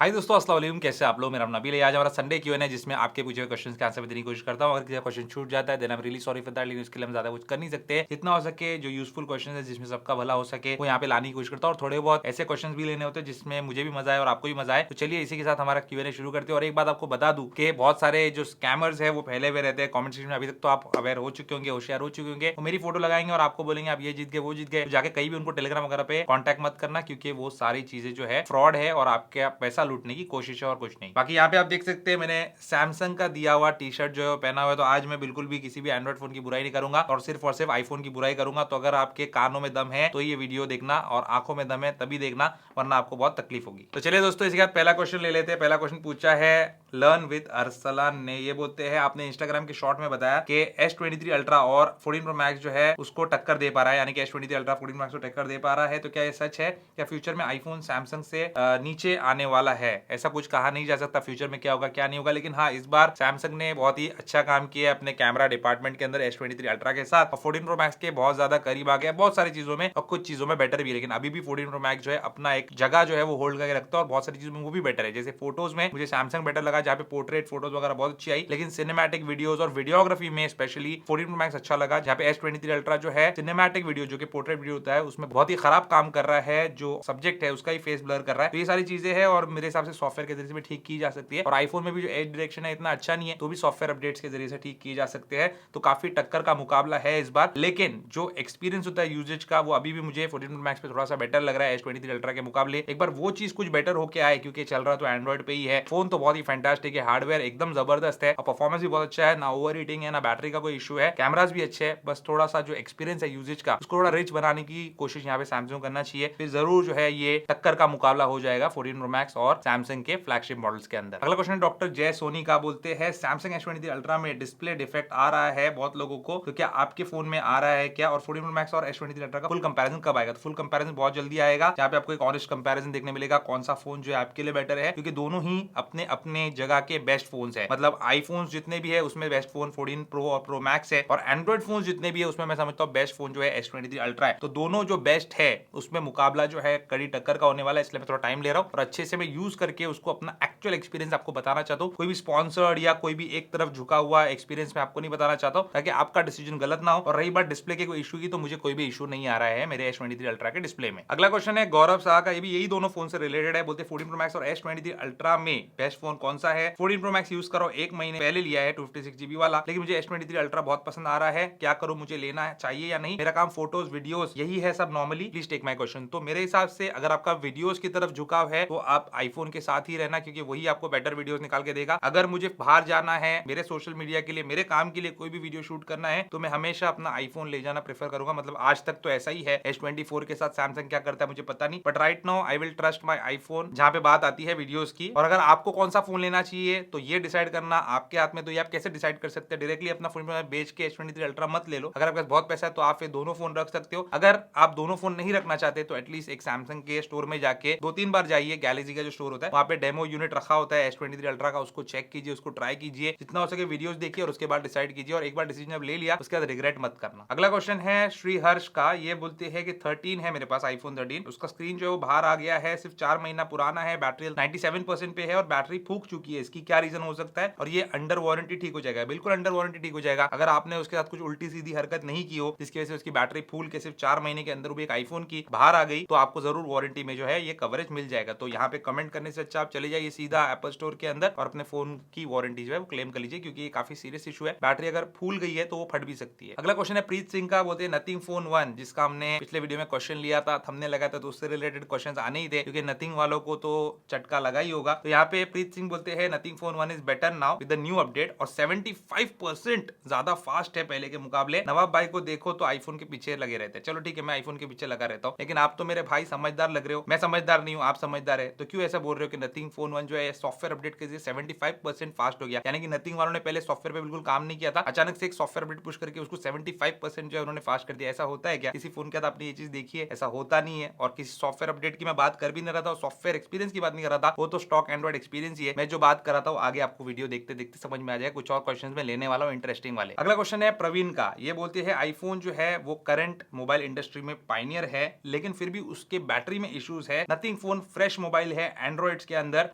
हाय दोस्तों, अस्सलाम वालेकुम। कैसे आप लोग? मेरा नाम नबील है। आज हमारा संडे क्यूएन है जिसमें आपके पूछे हुए क्वेश्चंस के आंसर देने की कोशिश करता हूं। अगर किसी क्वेश्चन छूट जाता है then I am really sorry for that, लेकिन उसके लिए हम ज्यादा कुछ कर नहीं सकते। जितना हो सके जो यूजफुल क्वेश्चन है जिसमें सबका भला हो सके वो यहाँ पे लाने की कोशिश करता हूँ। और थोड़े बहुत ऐसे क्वेश्चन भी लेने होते हैं जिसमें मुझे भी मजा आए और आपको भी मजा आए। तो चलिए इसी के साथ हमारा क्यूएन शुरू करते हैं। और एक बात आपको बता दूं कि बहुत सारे जो स्कैमर्स है वो फैले हुए रहते हैं कॉमेंट सेक्शन में। अभी तक तो आप अवेयर हो चुके होंगे, होशियार हो चुके होंगे। वो मेरी फोटो लगाएंगे और आपको बोलेंगे आप ये जीत गए वो जीत गए। तो जाके कहीं भी उनको टेलीग्राम वगैरह पे कॉन्टैक्ट मत करना, क्योंकि वो सारी चीजें जो है फ्रॉड है और आपके पैसा लूटने की कोशिश है और कुछ नहीं। बाकी यहाँ पे आप देख सकते हैं मैंने सैमसंग का दिया हुआ टी शर्ट जो है पहना हुआ है। तो आज मैं बिल्कुल भी किसी भी एंड्रॉइड फोन की बुराई नहीं करूंगा और सिर्फ आईफोन की बुराई करूंगा। तो अगर आपके कानों में दम है तो ये वीडियो देखना और आंखों में दम है तभी देखना, वरना आपको बहुत तकलीफ होगी। तो चलिए दोस्तों इसके बाद पहला क्वेश्चन ले लेते हैं। पहला क्वेश्चन पूछा है लर्न विद अरसलान ने। ये बोलते हैं आपने इंस्टाग्राम के शॉर्ट में बताया कि S23 अल्ट्रा और 14 प्रो मैक्स जो है उसको टक्कर दे पा रहा है, यानी कि S23 अल्ट्रा 14 मैक्स को टक्कर दे पा रहा है। तो क्या ये सच है? क्या फ्यूचर में आईफोन सैमसंग से नीचे आने वाला है? ऐसा कुछ कहा नहीं जा सकता फ्यूचर में क्या होगा क्या नहीं होगा, लेकिन हाँ इस बार सैमसंग ने बहुत ही अच्छा काम किया है अपने कैमरा डिपार्टमेंट के अंदर S23 अल्ट्रा के साथ। और 14 प्रो मैक्स के बहुत ज्यादा करीब आ गया बहुत सारी चीजों में और कुछ चीजों में बेटर भी है। लेकिन अभी भी 14 प्रो मैक्स जो है अपना एक जगह जो है वो होल्ड करके रखता है और बहुत सारी चीजों में वो भी बेटर है। जैसे फोटोज में मुझे सैमसंग बेटर लगा, जहाँ पे पोर्ट्रेट फोटोज वगैरह बहुत अच्छी आई, लेकिन सिनेमैटिक वीडियोज और वीडियोग्राफी में स्पेशली 14 प्रो मैक्स अच्छा लगा। जहाँ पे S23 अल्ट्रा जो है सिनेमैटिक वीडियो जो कि पोर्ट्रेट वीडियो होता है उसमें बहुत ही खराब काम कर रहा है, जो सब्जेक्ट है उसका ही फेस ब्लर कर रहा है। तो ये सारी चीजें हैं और मेरे हिसाब से सॉफ्टवेयर के जरिए से ठीक की जा सकती है। और आईफोन में भी जो एज डायरेक्शन है इतना अच्छा नहीं है, तो भी सॉफ्टवेयर अपडेट्स के जरिए से ठीक किए जा सकते हैं। तो काफी टक्कर का मुकाबला है इस बार, लेकिन जो एक्सपीरियंस होता है यूजेज का वो अभी भी मुझे 14 प्रो मैक्स पे थोड़ा सा बेटर लग रहा है S23 अल्ट्रा के मुकाबले। एक बार वो चीज कुछ बेटर होके आए, क्योंकि चल रहा तो एंड्रॉइड पे ही है। फोन तो बहुत ही फैंटास्टिक है, हार्डवेयर एकदम जबरदस्त है और परफॉर्मेंस भी बहुत अच्छा है, ना ओवर हीटिंग है ना बैटरी का कोई इशू है, कैमरास भी अच्छे है। बस थोड़ा सा जो एक्सपीरियंस है यूजेज का उसको थोड़ा रिच बनाने की कोशिश यहाँ पे सैमसंग करना चाहिए। फिर जरूर जो है ये टक्कर का मुकाबला हो जाएगा 14 प्रो मैक्स और सैमसंग के फ्लैगशिप मॉडल्स के अंदर। अगला क्वेश्चन डॉक्टर जय सोनी का बोलते हैं सैमसंग S23 अल्ट्रा में डिस्प्ले डिफेक्ट आ रहा है बहुत लोगों को, तो क्या आपके फोन में आ रहा है क्या? और 14 प्रो मैक्स और S23 अल्ट्रा का फुल कंपैरिजन कब आएगा? तो फुल कंपैरिजन बहुत जल्दी आएगा, जहाँ पे आपको एक ऑनेस्ट कंपैरिजन देखने मिलेगा कौन सा फोन जो है आपके लिए बेटर है, क्योंकि दोनों ही अपने अपने जगह के बेस्ट फोन्स है। मतलब आईफोन जितने भी है उसमें बेस्ट फोन 14 प्रो और प्रो मैक्स है, और एंड्रॉइड फोन जितने भी है उसमें मैं समझता हूँ बेस्ट फोन जो है S23 अल्ट्रा है। तो दोनों जो बेस्ट है उसमें मुकाबला जो है कड़ी टक्कर का होने वाला है, इसलिए मैं थोड़ा टाइम ले रहा हूँ और अच्छे से मैं यूज करके उसको अपना एक्चुअल एक्सपीरियंस आपको बताना चाहता हूँ। कोई भी स्पॉन्सर्ड या कोई भी एक तरफ झुका हुआ एक्सपीरियंस मैं आपको नहीं बताना चाहता हूँ, ताकि आपका डिसीजन गलत ना हो। और रही बात डिस्प्ले के कोई इशू की, तो मुझे कोई भी इशू नहीं आ रहा है मेरे S23 अल्ट्रा के डिस्प्ले में। अगला क्वेश्चन है गौरव शाह का, ये भी यही दोनों फोन से रिलेटेड है। बोलते 14 प्रो मैक्स और S23 अल्ट्रा में बेस्ट फोन कौन सा है? 14 प्रो मैक्स यूज करो, एक महीने पहले लिया है 256 GB वाला, लेकिन मुझे S23 अल्ट्रा बहुत पसंद आ रहा है। क्या करूं, मुझे लेना है चाहिए या नहीं? मेरा काम फोटोज वीडियोस यही है सब normally, please take my question. तो मेरे हिसाब से अगर आपका वीडियोस की तरफ झुकाव है तो आप आईफोन के साथ ही रहना, क्योंकि वही आपको बेटर वीडियोस निकाल के देगा। अगर मुझे बाहर जाना है मेरे सोशल मीडिया के लिए, मेरे काम के लिए कोई भी वीडियो शूट करना है, तो मैं हमेशा अपना आईफोन ले जाना प्रेफर करूंगा। मतलब आज तक तो ऐसा ही है। S24 के साथ सैमसंग क्या करता है मुझे पता नहीं, but right now I will trust my iPhone जहां पे बात आती है वीडियोस की। और अगर आपको कौन सा फोन लेना चाहिए तो ये डिसाइड करना आपके हाथ में। तो ये आप कैसे डिसाइड कर सकते हैं? डायरेक्टली अपना फोन बेच के S23 अल्ट्रा मत ले लो। अगर आपके पास बहुत पैसा है तो आप फिर दोनों फोन रख सकते हो। अगर आप दोनों फोन नहीं रखना चाहते तो एटलीस्ट एक सैमसंग के स्टोर में जाके 2-3 बार जाइए, गैलेक्सी का जो स्टोर होता है वहां पे डेमो यूनिट रखा होता है S23 अल्ट्रा का, उसको चेक कीजिए, उसको ट्राई कीजिए, जितना हो सके वीडियोस देखिए और उसके बाद डिसाइड कीजिए। और एक बार डिसीजन जब ले लिया उसके बाद रिग्रेट मत करना। अगला क्वेश्चन है श्री हर्ष का, ये बोलते हैं कि 13 है मेरे पास आईफोन 13, उसका स्क्रीन जो है वो बाहर आ गया है, सिर्फ 4 महीना पुराना है, बैटरी 97% पे है और बैटरी फूक चुकी है। इसकी क्या रीजन हो सकता है? और ये अंडर वारंटी ठीक हो जाएगा? बिल्कुल अंडर वारंटी ठीक हो जाएगा। अगर आपने उसके साथ कुछ उल्टी सीधी हरकत नहीं की हो जिसकी वजह से उसकी बैटरी फूल के सिर्फ 4 महीने के अंदर भी एक आईफोन की बाहर आ गई, तो आपको जरूर वारंटी में जो है ये कवरेज मिल जाएगा। तो यहाँ पे कमेंट करने से अच्छा आप चले जाइए सीधा एप्पल स्टोर के अंदर और अपने फोन की वारंटी जो है वो क्लेम कर लीजिए, क्योंकि ये काफी सीरियस इशू है। बैटरी अगर फूल गई है तो वो फट भी सकती है। अगला क्वेश्चन है प्रीत सिंह का, बोलते हैं नथिंग फोन 1, जिसका हमने पिछले वीडियो में क्वेश्चन लिया था, थंबनेल लगाया था, तो उससे रिलेटेड क्वेश्चंस आने ही थे, क्योंकि नथिंग वालों को तो चटका लगा ही होगा। तो यहाँ पे प्रीत सिंह बोलते हैं nothing phone 1 is better now with the new update और 75% ज्यादा फास्ट है पहले के मुकाबले। नवाब भाई को देखो तो आईफोन के पीछे लगे रहते हैं। चलो ठीक है, मैं आईफोन के पीछे लगा रहता हूँ, लेकिन आप तो मेरे भाई समझदार लग रहे हो, मैं समझदार नहीं हूँ, आप समझदार है, तो क्यों ऐसा बोल रहे हो कि नथिंग फोन 1 जो है सॉफ्टवेयर अपडेट के जरिए 75% फास्ट हो गया? यानी कि नथिंग वालों ने पहले सॉफ्टवेयर पे बिल्कुल काम नहीं किया था, अचानक से एक सॉफ्टवेयर अपडेट पुश करके उसको 75% जो है उन्होंने फास्ट कर दिया। ऐसा होता है क्या किसी फोन के साथ? आपने ये चीज देखी है? ऐसा होता नहीं है। और किसी सॉफ्टवेयर अपडेट की मैं बात कर भी नहीं रहा था, सॉफ्टवेयर एक्सपीरियंस की बात नहीं कर रहा था, वो तो स्टॉक एंड्रॉइड एक्सपीरियंस ही है। मैं जो बात कर रहा था वो आगे आपको वीडियो देखते देखते समझ में आ जाएगा। कुछ और क्वेश्चंस में लेने वाला हूं इंटरेस्टिंग वाले। अगला क्वेश्चन है प्रवीण का। ये बोलते हैं आईफोन जो है वो करंट मोबाइल इंडस्ट्री में पायनियर है, लेकिन फिर भी उसके बैटरी में इश्यूज है। नथिंग फोन फ्रेश मोबाइल है एंड्रॉइड्स के अंदर,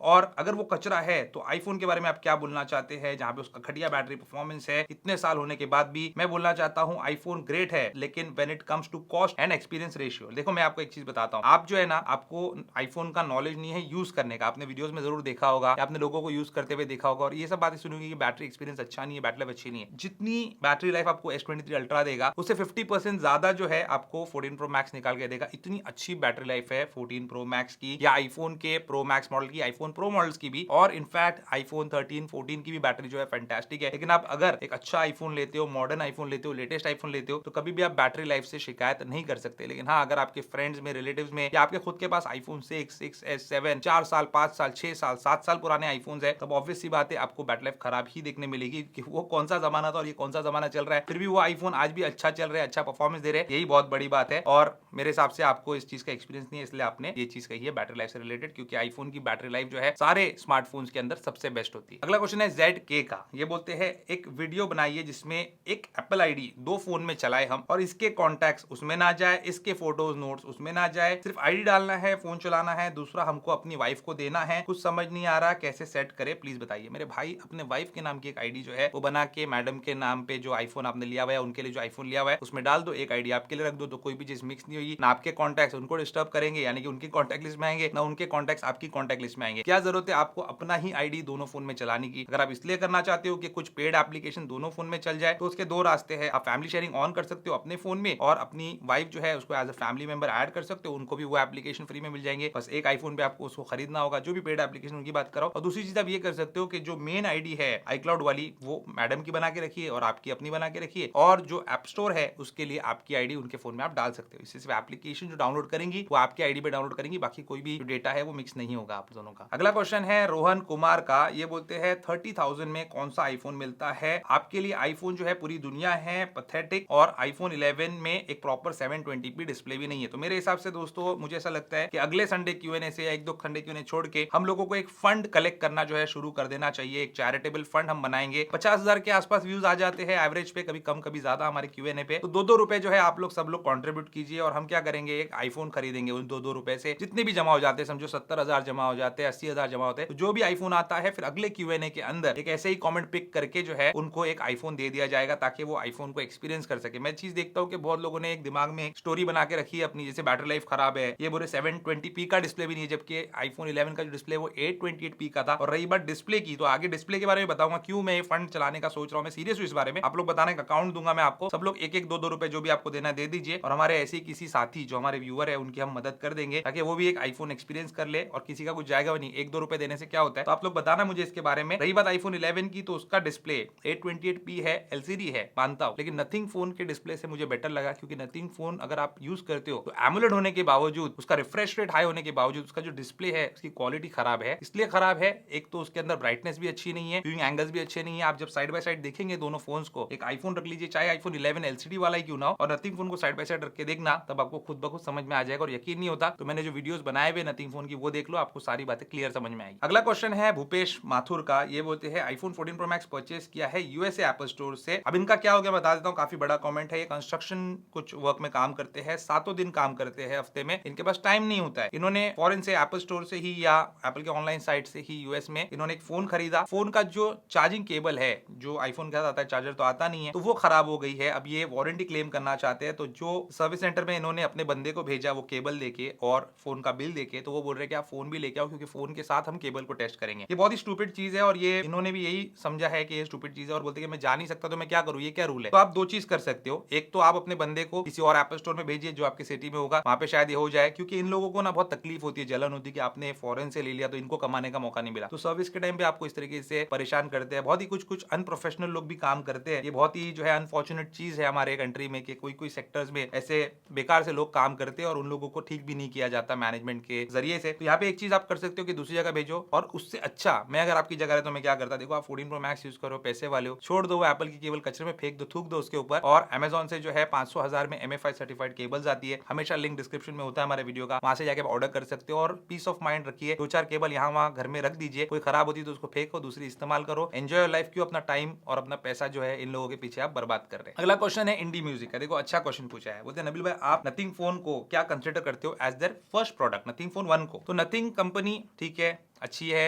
और अगर वो कचरा है तो आईफोन के बारे में आप क्या बोलना चाहते हैं, जहां पे उसका घटिया बैटरी परफॉर्मेंस है इतने साल होने के बाद भी। मैं बोलना चाहता हूं आईफोन ग्रेट है, लेकिन when it comes to cost and experience ratio, देखो मैं आपको एक चीज बताता हूं, आप जो है ना, आपको आईफोन का नॉलेज नहीं है यूज करने का। आपने वीडियोस में जरूर देखा होगा, आपने लोगों को यूज करते हुए देखा होगा, और ये सब बातें सुनी कि बैटरी एक्सपीरियंस अच्छा नहीं है, बैटरी लाइफ अच्छी नहीं है। जितनी बैटरी लाइफ आपको S23 अल्ट्रा देगा उससे 50% ज्यादा जो है आपको 14 प्रो मैक्स निकाल के देगा। इतनी अच्छी बैटरी लाइफ है 14 प्रो मैक्स की, या आईफोन के प्रो मैक्स मॉडल की, आईफोन प्रो मॉडल्स की भी, और इनफैक्ट आईफोन 13 14 की भी बैटरी जो है फैंटास्टिक है। लेकिन आप अगर एक अच्छा आईफोन लेते हो, मॉडर्न आईफोन लेते हो, लेटेस्ट आईफोन लेते हो, तो कभी भी आप बैटरी लाइफ से शिकायत नहीं कर सकते। लेकिन हाँ, अगर आपके फ्रेंड्स में, रिलेटिव्स में, या आपके खुद के पास आईफोन 6, 6s, 7, 4 साल, 5 साल, 6 साल, 7 साल पुराने आईफोन है, तब ऑब्वियस सी बात है आपको बैटरी लाइफ खराब ही देखने मिलेगी। कि वो कौन सा जमाना था और ये कौन सा जमाना चल रहा है, फिर भी वो आईफोन आज भी अच्छा चल रहा है, अच्छा परफॉर्मेंस दे रहे हैं, यही बहुत बड़ी बात है। और मेरे हिसाब से आपको इस चीज का एक्सपीरियंस नहीं है, इसलिए आपने ये चीज कही है बैटरी लाइफ से रिलेटेड, क्योंकि आईफोन की बैटरी लाइफ जो है सारे स्मार्टफोन्स के अंदर सबसे बेस्ट होती है। अगला क्वेश्चन है ZK का। ये बोलते हैं एक वीडियो बनाइए जिसमें एक एप्पल आईडी 2 फोन में चलाए हम, और इसके कॉन्टैक्ट्स उसमें ना जाए, इसके फोटोज नोट्स उसमें ना जाए, सिर्फ आईडी डालना है, फोन चलाना है, दूसरा हमको अपनी वाइफ को देना है। कुछ समझ नहीं आ रहा कैसे सेट करे, प्लीज बताइए। मेरे भाई, अपने वाइफ के नाम की एक आईडी जो है वो बना के मैडम के नाम पे जो आईफोन आपने लिया हुआ है, उनके लिए जो आईफोन लिया हुआ है उसमें डाल दो, एक आईडी आपके लिए रख दो, तो कोई भी चीज मिक्स नहीं होगी, ना आपके कॉन्टैक्ट्स उनको डिस्टर्ब करेंगे, यानी कि उनकी कॉन्टैक्ट लिस्ट में आएंगे, ना उनके कॉन्टैक्ट्स आपकी कॉन्टैक्ट लिस्ट में आएंगे। क्या जरूरत है आपको अपना ही आईडी दोनों फोन में चलाने की? अगर आप इसलिए करना चाहते हो कि कुछ पेड एप्लीकेशन दोनों फोन में चल जाए, तो उसके दो रास्ते हैं। आप फैमिली शेयरिंग ऑन कर सकते हो अपने फोन में, और अपनी वाइफ जो है उसको as a family member add कर सकते हो, उनको भी वो एप्लीकेशन फ्री में मिल जाएंगे। बस एक आईफोन पे आपको उसको खरीदना होगा, जो भी पेड एप्लीकेशन उनकी बात करो। और दूसरी चीज आप ये कर सकते हो कि जो मेन आईडी है iCloud वाली, वो मैडम की बना के रखिए और आपकी अपनी बना के रखिए, और जो ऐप स्टोर है उसके लिए आपकी आईडी उनके फोन में आप डाल सकते हो। इससे सिर्फ एप्लीकेशन जो डाउनलोड करेंगी वो आपकी आईडी पे डाउनलोड करेंगी, बाकी कोई भी डेटा है वो मिक्स नहीं होगा आप दोनों का। अगला क्वेश्चन है रोहन कुमार का। ये बोलते हैं 30,000 में कौन सा आईफोन मिलता है आपके लिए? आईफोन जो है पूरी दुनिया है पैथेटिक, और आईफोन 11 में एक प्रॉपर 720p डिस्प्ले भी नहीं है। तो मेरे हिसाब से दोस्तों मुझे ऐसा लगता है कि अगले संडे Q&A से, या एक दो घंटे Q&A छोड़ के, हम लोगों को एक फंड कलेक्ट करना जो है शुरू कर देना चाहिए। एक चैरिटेबल फंड हम बनाएंगे। 50,000 के आसपास व्यूज आ जाते हैं एवरेज पे, कभी कम कभी ज्यादा हमारे Q&A पे। तो 2-2 रुपए जो है आप लोग सब लोग कंट्रीब्यूट कीजिए, और हम क्या करेंगे, एक आईफोन खरीदेंगे उन 2-2 रुपए से। जितने भी जमा हो जाते हैं, समझो 70,000 जमा हो जाते हैं, 80,000 जमा होते हैं, तो जो भी आईफोन आता है फिर अगले Q&A के अंदर एक ऐसे ही कमेंट पिक करके जो है उनको एक आईफोन दे दिया जाएगा, ताकि वो आईफोन को एक्सपीरियंस कर सके। मैं चीज देखता हूँ कि बहुत लोगों ने एक दिमाग में स्टोरी बना के रखी है अपनी, जैसे बैटरी लाइफ खराब है, ये बोले 720p का डिस्प्ले भी नहीं है, जबकि आईफोन 11 का जो डिस्प्ले वो 828p का था। और रही बात डिस्प्ले की, तो आगे डिस्प्ले के बारे में बताऊंगा क्यों मैं ये फंड चलाने का सोच रहा हूँ। मैं सीरियस हूँ इस बारे में, आप लोग बताने का अकाउंट दूंगा मैं आपको, सब लोग 1-1 2-2 रुपए जो भी आपको देना दे दीजिए, और हमारे ऐसे किसी साथी जो हमारे व्यूअर है उनकी हम मदद कर देंगे, ताकि वो भी एक आईफोन एक्सपीरियंस कर ले, और किसी का कुछ जाएगा नहीं। 1-2 रुपए देने से क्या होता है, तो आप लोग बताना मुझे इसके बारे में। रही बात आईफोन 11 की, तो उसका डिस्प्ले 828p है, LCD है, मानता हूं, लेकिन नथिंग फोन के डिस्प्ले से मुझे बेटर लगा, क्योंकि नथिंग फोन अगर आप यूज करते हो तो एमोलेड होने के बावजूद, उसका रिफ्रेश रेट हाई होने के बावजूद, उसका जो डिस्प्ले है उसकी क्वालिटी खराब है। इसलिए खराब है, एक तो उसके अंदर ब्राइटनेस भी अच्छी नहीं है, व्यूइंग एंगल्स भी अच्छे नहीं है। आप जब साइड बाय साइड देखेंगे दोनों फोन्स को, एक आईफोन रख लीजिए, चाहे आईफोन 11 LCD वाला ही क्यों ना हो, और नथिंग फोन को साइड बाय साइड रख के देखना, तब आपको खुद ब खुद समझ में आ जाएगा। और यकीन नहीं होता तो मैंने जो वीडियोस बनाए हुए नथिंग फोन की वो देख लो, आपको सारी बातें क्लियर समझ में आएगी। अगला क्वेश्चन है भूपेश माथुर का। ये बोलते हैं आईफोन 14 प्रो मैक्स परचेस किया है यूएसए एप्पल स्टोर से, अब इनका क्या हो गया बता देता हूँ। काफी बड़ा कमेंट है। ये कंस्ट्रक्शन कुछ वर्क में काम करते हैं, 7 दिन काम करते हैं हफ्ते में, इनके पास टाइम नहीं होता है। इन्होंने फॉरेन से, एप्पल स्टोर से ही या एप्पल के ऑनलाइन साइट से ही यूएस में इन्होंने एक फोन खरीदा। फोन का जो चार्जिंग केबल है, जो आईफोन के साथ आता है, चार्जर तो आता नहीं है, तो वो खराब हो गई है। अब ये वारंटी क्लेम करना चाहते हैं, तो जो सर्विस सेंटर में इन्होंने अपने बंदे को भेजा वो केबल लेके और फोन का बिल देके, तो वो बोल रहे कि आप फोन भी लेके आओ, क्योंकि फोन के साथ हम केबल को टेस्ट करेंगे। ये बहुत ही स्टूपिड चीज है, और ये इन्होंने भी यही समझा है कि ये स्टूपिड चीज है, और बोलते कि मैं जा नहीं सकता तो मैं क्या करूँ, ये क्या रूल है। तो आप दो चीज कर सकते हो, एक तो आप अपने बंदे को किसी और एप्पल स्टोर में भेजिए जो आपके सिटी में होगा, वहां पे शायद ये हो जाए, क्योंकि इन लोगों को ना बहुत तकलीफ होती है, जलन होती है कि आपने फॉरेन से ले लिया तो इनको कमाने का मौका नहीं मिला। तो सर्विस के टाइम पे आपको इस तरीके से परेशान करते हैं। बहुत ही कुछ अनप्रोफेशनल लोग भी काम करते हैं। ये बहुत ही जो है अनफॉर्चुनेट चीज है हमारे कंट्री में, कि कोई सेक्टर्स में ऐसे बेकार से लोग काम करते हैं और उन लोगों को ठीक भी नहीं किया जाता मैनेजमेंट के जरिए से। तो यहाँ पे एक चीज आप कर सकते हो कि दूसरी जगह भेजो, और उससे अच्छा, मैं अगर आपकी जगह है तो मैं क्या करता, देखो आप 14 प्रो मैक्स यूज करो, पैसे वाले हो, छोड़ दो वो एप्पल की केबल कचरे में फेंक दो, थूक दो उसके ऊपर, और अमेजोन से जो है 500,000 में MFI सर्टिफाइड केबल्स आती है, हमेशा लिंक डिस्क्रिप्शन में होता है हमारे वीडियो का, वहां से जाके आप ऑर्डर कर सकते हो। और पीस ऑफ माइंड रखिए, 2-4 केबल यहाँ वहां घर में रख दीजिए, लीजिए, कोई खराब होती है तो उसको फेंको, दूसरी इस्तेमाल करो, एंजॉय योर लाइफ, क्यों अपना टाइम और अपना पैसा जो है इन लोगों के पीछे आप बर्बाद कर रहे हैं। अगला क्वेश्चन है इंडी म्यूजिक का। देखो अच्छा क्वेश्चन पूछा है, बोलते हैं नबील भाई आप नथिंग फोन को क्या कंसिडर करते हो as their first product, nothing phone 1 को। तो नथिंग कंपनी ठीक है, अच्छी है,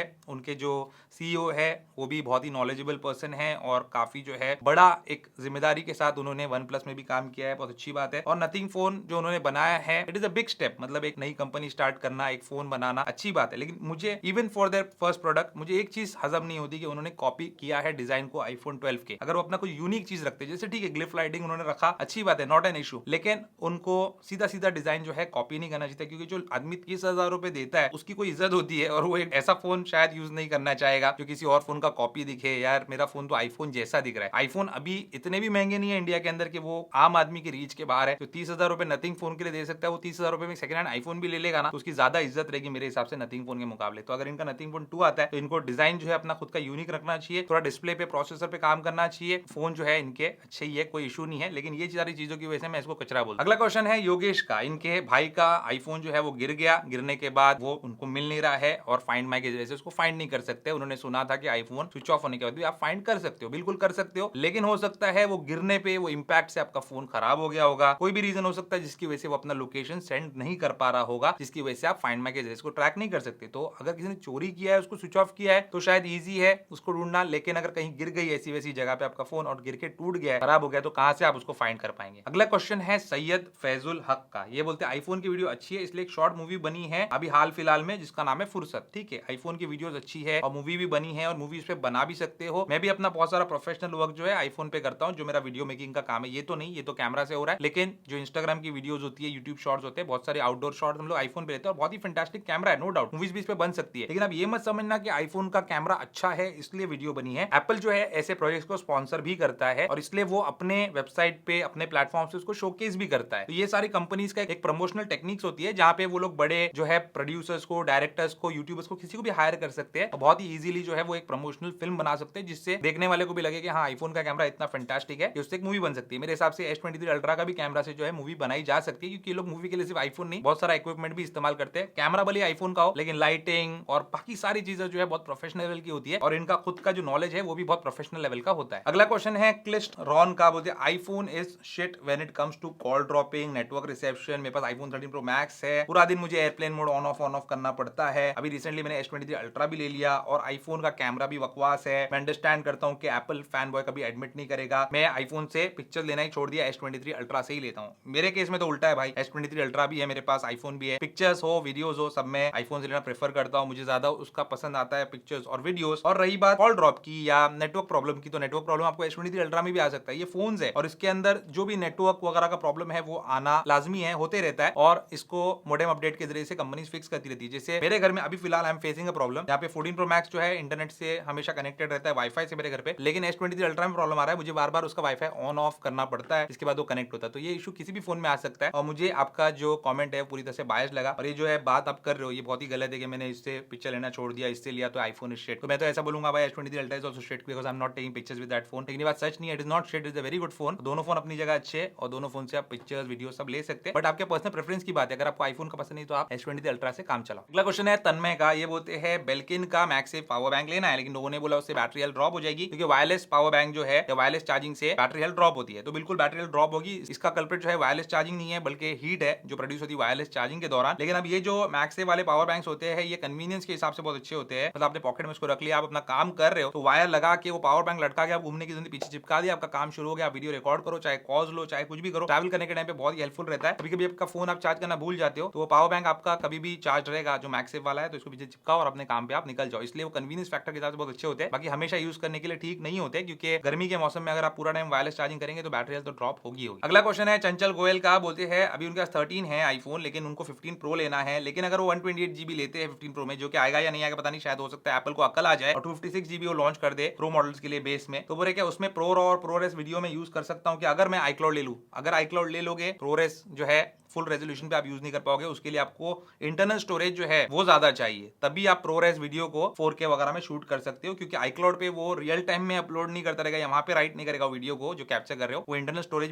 उनके जो सीईओ है वो भी बहुत ही नॉलेजेबल पर्सन है और काफी जो है बड़ा एक जिम्मेदारी के साथ उन्होंने वन प्लस में भी काम किया है, बहुत अच्छी बात है। और नथिंग फोन जो उन्होंने बनाया है it is a big step, मतलब एक नई कंपनी स्टार्ट करना, एक फोन बनाना अच्छी बात है। लेकिन मुझे even for their first product मुझे एक चीज हजम नहीं होती कि उन्होंने कॉपी किया है डिजाइन को आईफोन 12 के। अगर वो अपना कोई यूनिक चीज रखते, जैसे ठीक है ग्लिफ लाइटिंग उन्होंने रखा, अच्छी बात है, नॉट एन इशू, लेकिन उनको सीधा सीधा डिजाइन जो है कॉपी नहीं करना चाहिए, क्योंकि जो आदमी 30,000 रुपए देता है उसकी कोई इज्जत होती है और वो एक ऐसा फोन शायद यूज नहीं करना चाहेगा जो किसी और फोन का कॉपी दिखे। यार मेरा फोन तो आईफोन जैसा दिख रहा है। आईफोन अभी इतने भी महंगे नहीं है इंडिया के अंदर कि वो आम आदमी की रीच के बाहर है। जो 30,000 रुपए नथिंग फोन के लिए दे सकता है, वो 30,000 रुपए में सेकंड हैंड आईफोन भी ले लेगा ना, तो उसकी ज्यादा इज्जत रहेगी मेरे हिसाब से नथिंग फोन के मुकाबले। तो अगर इनका नथिंग फोन 2 आता है तो इनको डिजाइन जो है अपना खुद का यूनिक रखना चाहिए, थोड़ा डिस्प्ले पे प्रोसेसर पे काम करना चाहिए। फोन जो है इनके अच्छे ही है, कोई इशू नहीं है, लेकिन ये सारी चीजों की वजह से मैं इसको कचरा बोलता हूं। अगला क्वेश्चन है योगेश का। इनके भाई का आईफोन जो है वो गिर गया, गिरने के बाद वो उनको मिल नहीं रहा है और फाइंड माई की वजह से उसको फाइंड नहीं कर सकते। उन्होंने सुना था कि आईफोन स्विच ऑफ होने के बाद भी आप फाइंड कर सकते हो, बिल्कुल कर सकते हो, लेकिन हो सकता है वो गिरने पे वो इंपैक्ट से आपका फोन खराब हो गया होगा, कोई भी रीजन हो सकता है जिसकी वजह से वो अपना लोकेशन सेंड नहीं कर पा रहा होगा, जिसकी वजह से आप फाइंड माई के एड्रेस को ट्रैक नहीं कर सकते। तो अगर किसी ने चोरी किया है, उसको स्विच ऑफ किया है, तो शायद ईजी है उसको ढूंढना, लेकिन अगर कहीं गिर गई ऐसी वैसी जगह पे आपका फोन और गिर के टूट गया है, खराब हो गया, तो कहां से आप उसको फाइंड कर पाएंगे। अगला क्वेश्चन है सैयद फैजुल हक का। ये बोलते हैं आईफोन की वीडियो अच्छी है, इसलिए एक शॉर्ट मूवी बनी है अभी हाल फिलहाल में जिसका नाम है फुर्सत। ठीक है, आईफोन की वीडियोस अच्छी है और मूवी भी बनी है और मूवीज पे बना भी सकते हो। मैं भी अपना बहुत सारा प्रोफेशनल वर्क जो है आईफोन पे करता हूँ, जो मेरा वीडियो मेकिंग का काम है। ये तो नहीं, ये तो कैमरा से हो रहा है, लेकिन जो इंस्टाग्राम की वीडियोस होती है, यूट्यूब शॉर्ट्स होते हैं, बहुत सारे आउटडोर शॉर्ट्स हम लोग आईफोन पे लेते हैं और बहुत ही फैंटास्टिक कैमरा है, नो डाउट, मूवीज भी इस पे बन सकती है। लेकिन अब ये मत समझना कि आईफोन का कैमरा अच्छा है इसलिए वीडियो बनी है। एप्पल जो है ऐसे प्रोजेक्ट्स को स्पॉन्सर भी करता है और इसलिए वो अपने वेबसाइट पे, अपने प्लेटफॉर्म से उसको शोकेस भी करता है। तो ये सारी कंपनीज का एक प्रमोशनल टेक्निक्स होती है जहां पे वो लोग बड़े जो है प्रोड्यूसर्स को, डायरेक्टर्स को, यूट्यूबर्स को, किसी को भी हायर कर सकते हैं और बहुत ही इजीली जो है वो एक प्रमोशनल फिल्म बना सकते हैं, जिससे देखने वाले को भी लगे कि हाँ आईफोन का कैमरा इतना फैंटास्टिक है कि उससे एक मूवी बन सकती है। मेरे हिसाब से S23 अल्ट्रा का भी कैमरा से जो है मूवी बनाई जा सकती है, क्योंकि ये लोग मूवी के लिए सिर्फ आईफोन नहीं, बहुत सारा इक्विपमेंट भी इस्तेमाल करते हैं। कैमरा भले आईफोन का हो, लेकिन लाइटिंग और बाकी सारी चीजें जो है बहुत प्रोफेशनल लेवल की होती है और इनका खुद का जो नॉलेज है वो भी बहुत प्रोफेशनल लेवल का होता है। अगला क्वेश्चन है क्लिस्ट रॉन का। बोलते हैं iPhone is shit when it comes to call dropping, network reception. मेरे पास आईफोन 13 प्रो मैक्स है, पूरा दिन मुझे एयरप्लेन मोड ऑन ऑफ करना पड़ता है। अभी रिसेंटली मैंने S23 अल्ट्रा भी ले लिया और आईफोन का कैमरा भी बकवास है। मैं अंडरस्टैंड करता हूँ कि एप्पल फैन बॉय कभी एडमिट नहीं करेगा, मैं आईफोन से पिक्चर लेना ही छोड़ दिया, S23 अल्ट्रा से ही लेता हूँ। मेरे केस में तो उल्टा है भाई, S23 अल्ट्रा भी है मेरे पास, आईफोन भी है, पिक्चर्स हो वीडियोस हो सब मैं आईफोन से लेना प्रेफर करता हूँ। मुझे ज्यादा उसका पसंद आता है पिक्चर्स और वीडियोस। और रही बात कॉल ड्रॉप की या नेटवर्क प्रॉब्लम की, तो नेटवर्क प्रॉब्लम आपको S23 अल्ट्रा में भी आ सकता है। ये फोन्स है और इसके अंदर जो भी नेटवर्क वगैरह का प्रॉब्लम है वो आना लाजमी है, होते रहता है और इसको मॉडेम अपडेट के जरिए से कंपनी फिक्स करती रहती है। जैसे मेरे घर में अभी फिलहाल I am facing a problem, यहाँ पे 14 प्रो मैक्स जो है इंटरनेट से हमेशा कनेक्टेड रहता है वाईफाई से मेरे घर पे, लेकिन S23 अल्ट्रा में प्रॉब्लम आ रहा है, मुझे बार बार उसका वाईफाई ऑन ऑफ करना पड़ता है, इसके बाद वो कनेक्ट होता है। तो ये इशू किसी भी फोन में आ सकता है और मुझे आपका जो कमेंट है पूरी तरह से बायस लगा और ये जो है बात आप कर रहे हो ये बहुत ही गलत है कि मैंने इससे पिक्चर लेना छोड़ दिया, इससे लिया तो आईफोन इज शिट। तो मैं तो ऐसा बोलूंगा भाई S23 ultra is also shit because I am not taking pictures with that phone. लेकिन ये बात सच नहीं है, it is not shit, is a very good phone. दोनों फोन अपनी जगह अच्छे हैं और दोनों फोन से आप पिक्चर्स वीडियो सब ले सकते हैं, बट आपके पर्सनल प्रेफरेंस की बात है। अगर आपको आईफोन का पसंद नहीं तो आप S23 अल्ट्रा से काम चलाओ। अगला क्वेश्चन है तन्मय का। ये बोलते हैं बेल्किन का मैक्सेफ पावर बैंक लेना है, लेकिन लोगों ने बोला उससे बैटरी हेल्थ ड्रॉप हो जाएगी, क्योंकि वायरलेस पावर बैंक जो है या वायरलेस चार्जिंग से बैटरी हेल्थ ड्रॉप होती है। तो बिल्कुल बैटरी हेल्थ ड्रॉप होगी। इसका कल्प्रिट जो है वायरलेस चार्जिंग नहीं है, बल्कि हीट है जो प्रोड्यूस होती है वायरलेस चार्जिंग के दौरान। लेकिन अब ये जो मैक्सेफ वाले पावर बैंक्स होते हैं ये कन्वीनियंस के हिसाब से बहुत अच्छे होते हैं। मतलब आपने पॉकेट में उसको रख लिया, आप अपना काम कर रहे हो तो वायर लगा के वो पावर बैंक लटका के आप घूमने की जिंदगी पीछे चिपका दिया, आपका काम शुरू हो गया, वीडियो रिकॉर्ड करो, चाहे कॉल्स लो, चाहे कुछ भी करो। ट्रैवल करने के टाइम पे बहुत ही हेल्पफुल रहता है। कभी कभी आपका फोन आप चार्ज करना भूल जाते हो तो वो पावर बैंक आपका कभी भी चार्ज रहेगा जो मैक्सेफ वाला है, तो इसको पीछे चिपकाओ और अपने काम पे आप निकल जाओ। इसलिए वो कन्वीनियंस फैक्टर के हिसाब से बहुत अच्छे होते हैं। बाकी हमेशा यूज करने के लिए ठीक नहीं होते, क्योंकि गर्मी के मौसम में अगर आप पूरा टाइम वायरलेस चार्जिंग करेंगे तो बैटरी हेल्थ तो ड्रॉप होगी होगी। अगला क्वेश्चन है चंचल गोयल का। बोलते हैं अभी उनके पास 13 है आईफोन, लेकिन उनको 15 प्रो लेना है, लेकिन अगर वो 128 GB लेते हैं 15 प्रो में, जो कि आएगा या नहीं आएगा पता नहीं, शायद हो सकता है एप्पल को अक्ल आ जाए और 256 GB वो लॉन्च कर दे प्रो मॉडल्स के लिए बेस में, तो बोले क्या उसमें प्रो और प्रोरेस वीडियो में यूज कर सकता हूँ कि अगर मैं iCloud ले लूं। अगर iCloud ले लोगे, प्रोरेस जो है फुल रेजोल्यूशन पे आप यूज नहीं कर पाओगे, उसके लिए आपको इंटरनल स्टोरेज जो है वो ज्यादा चाहिए, तभी आप प्रोरेस वीडियो को 4K वगैरह में शूट कर सकते हो, क्योंकि iCloud पे वो रियल टाइम में अपलोड नहीं करता रहेगा, या वहां पे राइट नहीं करेगा वीडियो को जो कैप्चर कर रहे हो, वो इंटरनल स्टोरेज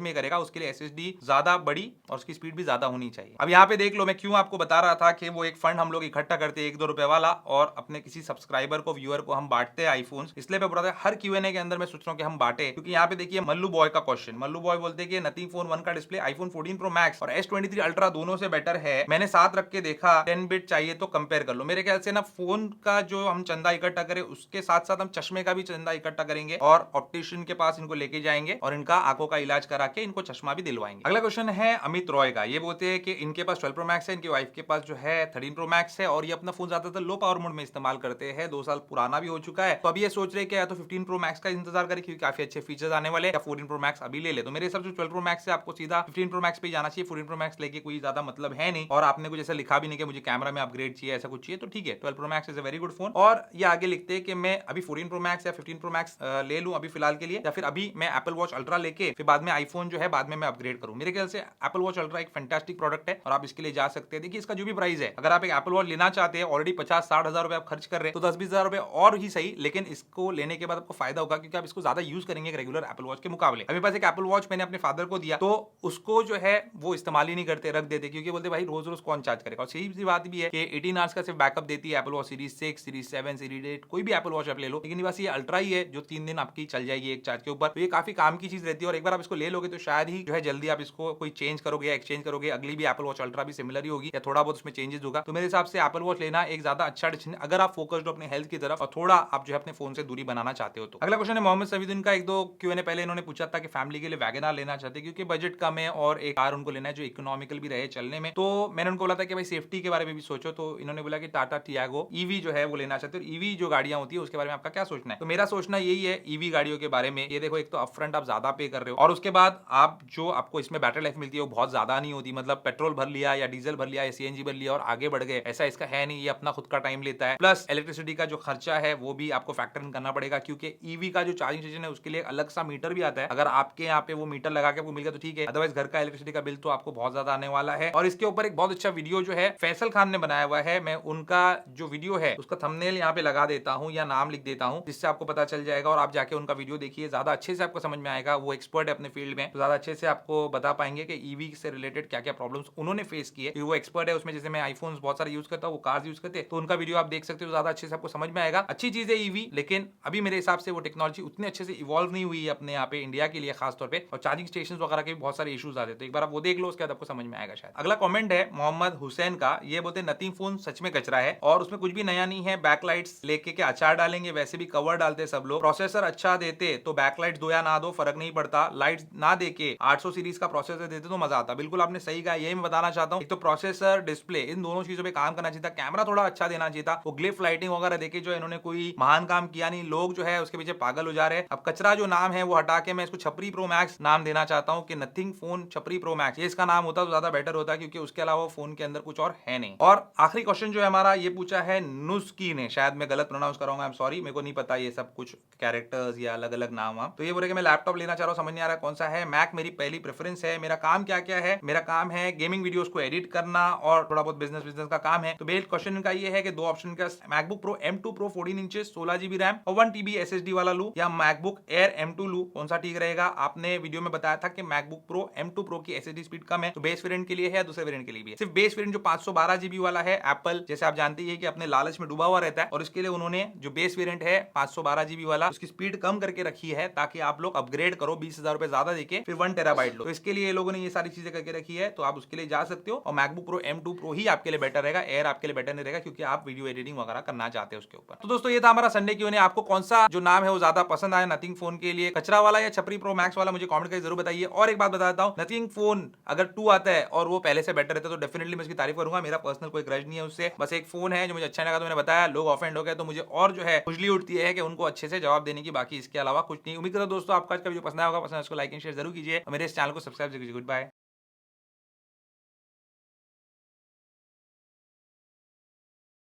में करेगा। उसके लिए SSD ज्यादा बड़ी और उसकी स्पीड भी ज्यादा होनी चाहिए। अब यहाँ पे देख लो, मैं क्यों आपको बता रहा था कि वो एक फंड हम लोग इकट्ठा करते हैं 1-2 रुपए वाला, और अपने किसी सब्सक्राइबर को, व्यूअर को हम बांटते हैं आईफोन, इसलिए मैं बोल रहा था हर Q&A के अंदर मैं सोच रहा हूँ कि हम बांटे, क्योंकि यहाँ पे देखिए मल्लू बॉय का क्वेश्चन, मल्लू बॉय बोलते हैं कि नथिंग फोन 1 का डिस्प्ले iPhone 14 Pro Max और S23 Ultra दोनों से बेटर है, मैंने साथ रख के देखा, 10 बिट चाहिए तो कंपेयर कर लो। मेरे ख्याल से ना फोन का जो हम चंदा इकट्ठा करें उसके साथ साथ हम चश्मे का भी चंदा इकट्ठा करेंगे और ऑप्टिशियन के पास इनको लेके जाएंगे और इनका आंखों का इलाज करा के इनको चश्मा भी दिलवाएंगे। अगला क्वेश्चन है अमित रॉय का, ये बोलते हैं कि इनके पास 12 Pro Max है, इनकी वाइफ के पास जो है 13 Pro Max है, और ये अपना फोन ज्यादातर लो पावर मोड में इस्तेमाल करते हैं, 2 साल पुराना भी हो चुका है, तो अभी ये सोच रहे हैं कि या तो 15 Pro Max का इंतजार करें क्योंकि काफी अच्छे फीचर्स आने वाले, या 14 Pro Max अभी ले ले। तो मेरे हिसाब से 12 Pro Max से आपको सीधा 15 Pro Max पे जाना चाहिए, 14 Pro Max लेके कोई ज्यादा मतलब है नहीं, और आपने कुछ ऐसा लिखा भी नहीं कि मुझे कैमरा में अपग्रेड चाहिए, ऐसा कुछ चाहिए, तो ठीक है 12 Pro Max is a very good phone. और ये आगे लिखते हैं कि मैं अभी 14 Pro Max या 15 Pro Max ले लूं अभी फिलहाल के लिए, या फिर अभी मैं Apple Watch Ultra लेके फिर बाद में आईफोन जो है बाद में मैं अपग्रेड करूं। मेरे ख्याल से Apple Watch Ultra एक फैंटास्टिक प्रोडक्ट है और आप इसके लिए जा सकते हैं। देखिए इसका जो भी प्राइस है, अगर आप एक Apple Watch लेना चाहते हैं, ऑलरेडी 50-60 हजार रुपए आप खर्च कर रहे हैं, तो 10-20 हजार रुपए और ही सही, लेकिन इसको लेने के बाद आपको फायदा होगा क्योंकि आप इसको ज्यादा यूज करेंगे रेगुलर Apple Watch के मुकाबले। अभी पास एक Apple Watch मैंने अपने फादर को दिया, तो उसको जो है वो इस्तेमाल ही नहीं करते, रख देते, क्योंकि बोलते भाई रोज रोज कौन चार्ज करेगा। और सही सी बात भी है कि 18 आवर्स का सिर्फ बैकअप देती है Apple Watch series 6, series 7, series 8, कोई भी Apple Watch आप ले लो, लेकिन बस ये अल्ट्रा ही है जो 3 दिन आपकी चल जाएगी एक चार्ज के ऊपर, तो ये काफी काम की चीज रहती है। और एक बार आप इसको ले लोगे तो शायद ही जो है जल्दी आप इसको कोई चेंज करोगे या एक्सचेंज करोगे, अगली भी Apple Watch Ultra भी सिमिलर ही होगी या थोड़ा बहुत उसमें चेंजेस होगा। तो मेरे हिसाब से Apple Watch लेना एक ज्यादा अच्छा डिसीजन है अगर आप फोकस्ड हो अपने हेल्थ की तरफ और थोड़ा आप जो है अपने फोन से दूरी बनाना चाहते हो। तो अगला क्वेश्चन है मोहम्मद सफीदुद्दीन का, 1-2 Q&A पहले इन्होंने पूछा था कि फैमिली के लिए वैगनआर लेना चाहते हैं क्योंकि बजट कम है और एक कार उनको लेना है जो इकोनॉमिकल भी रहे चलने में। तो मैंने उनको बोला था कि भाई सेफ्टी के बारे में भी सोचो, तो इन्होंने बोला कि टाटा टियागो ईवी जो है वो लेना चाहते हो। ईवी जो गाड़ियां होती है उसके बारे में आपका क्या सोचना है? तो मेरा सोचना यही है ईवी गाड़ियों के बारे में, ये देखो एक तो अपफ्रंट आप ज्यादा पे कर रहे हो और उसके बाद आप जो आपको इसमें बैटरी लाइफ मिलती है वो बहुत ज्यादा नहीं होती, मतलब पेट्रोल भर लिया या डीजल भर लिया या CNG भर लिया और आगे बढ़ गए, ऐसा इसका है नहीं, ये अपना खुद का टाइम लेता है। प्लस इलेक्ट्रिसिटी का जो खर्चा है वो भी आपको फैक्टर इन करना पड़ेगा क्योंकि ईवी का जो चार्जिंग स्टेशन है उसके लिए अलग सा मीटर भी आता है। अगर आपके यहाँ पे वो मीटर लगा के आपको मिल गया तो ठीक है, अदरवाइज घर का इलेक्ट्रिसिटी का बिल तो आपको बहुत ज्यादा आने वाला है। और इसके ऊपर एक बहुत अच्छा वीडियो जो है फैसल खान ने बनाया हुआ है, मैं उनका जो वीडियो है उसका थंबनेल यहाँ पे लगा देता हूँ या नाम लिख देता हूँ जिससे आपको पता चल जाएगा और आप जाके उनका वीडियो देखिए, ज्यादा अच्छे से आपको समझ में आएगा। वो एक्सपर्ट है अपने फील्ड में, तो ज्यादा अच्छे से आपको बता पाएंगे कि ईवी से रिलेटेड क्या क्या प्रॉब्लम्स उन्होंने फेस किए, वो एक्सपर्ट है उसमें। जैसे मैं आईफोन बहुत सारे यूज करता हूँ, वो कार्स यूज करते हैं, तो उनका वीडियो आप देख सकते हो, ज्यादा अच्छे से आपको समझ में आएगा। अच्छी चीज है ईवी, लेकिन अभी मेरे हिसाब से वो टेक्नोलॉजी उतने अच्छे से इवॉल्व नहीं हुई है अपने यहाँ पे इंडिया के लिए खास तौर पे, और चार्जिंग स्टेशन वगैरह के भी बहुत सारे इशूज आते हैं, तो एक बार आप वो देख लो, उसके बाद आपको समझ में आएगा शायद। अगला कमेंट है मोहम्मद हुसैन का, ये बोलते नथिंग फोन सच में कचरा है और उसमें कुछ भी नया नहीं है, बैकलाइट्स लेके के अचार डालेंगे, वैसे भी कवर डालते सब लोग, प्रोसेसर अच्छा देते तो बैकलाइट्स दो या ना दो फर्क नहीं पड़ता, लाइट्स ना देके 800 सीरीज का प्रोसेसर देते तो मजा आता। बिल्कुल आपने सही कहा, यही मैं बताना चाहता हूँ, एक तो प्रोसेसर डिस्प्ले इन दोनों चीजों पे काम करना चाहिए था, कैमरा थोड़ा अच्छा देना चाहिए था, वो ग्लिफ लाइटिंग वगैरह देके जो इन्होंने कोई महान काम किया नहीं, लोग जो है उसके पीछे पागल हो जा रहे हैं। अब कचरा जो नाम है वो हटा के मैं इसको छपरी प्रो मैक्स नाम देना चाहता हूँ कि नथिंग फोन छपरी प्रो मैक्स, ये इसका नाम होता तो ज्यादा बेटर होता क्योंकि उसके अलावा फोन के अंदर कुछ और है नहीं। और आखिरी क्वेश्चन जो है हमारा, ये पूछा है नुस्की ने, शायद मैं गलत प्रोनाउंस करूंगा, आई एम सॉरी, मेरे को नहीं पता ये सब कुछ कैरेक्टर्स या अलग अलग नाम। तो ये बोल रहे कि मैं लैपटॉप लेना चाह रहा हूँ, समझ नहीं आ रहा कौन सा है। मैक मेरी पहली प्रेफरेंस है। मेरा काम क्या क्या है? मेरा काम है गेमिंग वीडियोस को एडिट करना और थोड़ा बहुत बिजनेस का काम है। तो बेल क्वेश्चन इनका ये है कि दो ऑप्शन का, MacBook pro M2 Pro 14 inches 16 GB RAM और 1 TB SSD वाला लूं या मैकबुक एयर M2 लूं, कौन सा ठीक रहेगा? आपने वीडियो में बताया था कि मैकबुक प्रो M2 Pro की SSD स्पीड कम है, तो बेस वेरिएंट के लिए है, दूसरे वेरिएंट के लिए भी है। सिर्फ बेस वेरिएंट जो 512 GB वाला है, एप्पल जैसे आप जानते ही है कि अपने लालच में डूबा हुआ रहता है और इसके लिए उन्होंने जो बेस वेरिएंट है 512 GB वाला, उसकी स्पीड कम करके रखी है ताकि आप लोग अपग्रेड करो 20,000 रुपए ज्यादा देके फिर 1 TB लो। तो इसके लिए ये लोगों ने ये सारी चीजें करके रखी है, तो आप उसके लिए जा सकते हो। और मैकबुक प्रो M2 Pro ही आपके लिए बेटर रहेगा, एयर आपके लिए बेटर नहीं रहेगा क्योंकि आप वीडियो एडिटिंग वगैरह करना चाहते हैं उसके ऊपर। तो दोस्तों ये था हमारा संडे Q&A। आपको कौन सा जो नाम है वो ज्यादा पसंद आया नथिंग फोन के लिए, कचरा वाला या छपरी प्रो मैक्स वाला? मुझे कमेंट करके जरूर बताइए। और एक बात बताता हूँ, नथिंग फोन अगर 2 आता है और वो पहले से बेटर रहता है तो डेफिनेटली मैं इसकी तारीफ करूंगा। मेरा पर्सनल कोई ग्रज नहीं है उससे, बस एक फोन है जो मुझे अच्छा लगा तो मैंने बताया। लोग ऑफेंड हो गए तो मुझे और जो है खुजली उठती है कि उनको अच्छे से जवाब देने की, बाकी इसके अलावा कुछ नहीं। उम्मीद करता हूं दोस्तों आपका आज का वीडियो पसंद आया होगा, पसंद है उसको लाइक एंड शेयर जरूर कीजिए और मेरे इस चैनल को सब्सक्राइब जरूर कीजिए। Good bye.